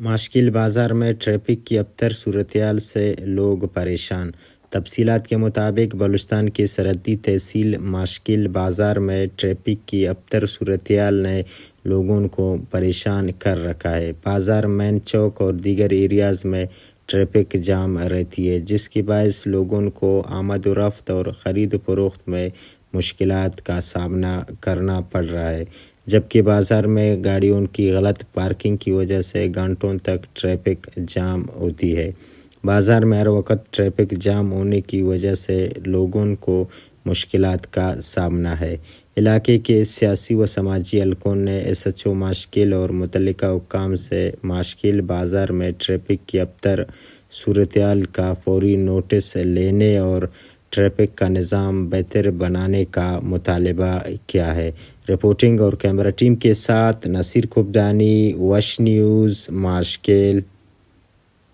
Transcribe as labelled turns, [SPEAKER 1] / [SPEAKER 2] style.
[SPEAKER 1] ماشکل بازار میں ٹریفک کی ابتر صورتحال سے لوگ پریشان۔ تفصیلات کے مطابق بلوچستان کی سرحدی تحصیل ماشکل بازار میں ٹریفک کی ابتر صورتحال نے لوگوں کو پریشان کر رکھا ہے۔ بازار مین چوک اور دیگر ایریاز میں ٹریفک جام رہتی ہے، جس کی باعث لوگوں کو آمد و رفت اور خرید و فروخت میں مشکلات کا سامنا کرنا پڑ رہا ہے، جبکہ بازار میں گاڑیوں کی غلط پارکنگ کی وجہ سے گھنٹوں تک ٹریفک جام ہوتی ہے۔ بازار میں ہر وقت ٹریفک جام ہونے کی وجہ سے لوگوں کو مشکلات کا سامنا ہے۔ علاقے کے سیاسی و سماجی حلقوں نے ایس ایچ او ماشکل اور متعلقہ حکام سے ماشکل بازار میں ٹریفک کی ابتر صورتحال کا فوری نوٹس لینے اور ٹریفک کا نظام بہتر بنانے کا مطالبہ کیا ہے۔ رپورٹنگ اور کیمرہ ٹیم کے ساتھ نصیر کھبدانی، وش نیوز، ماشکل۔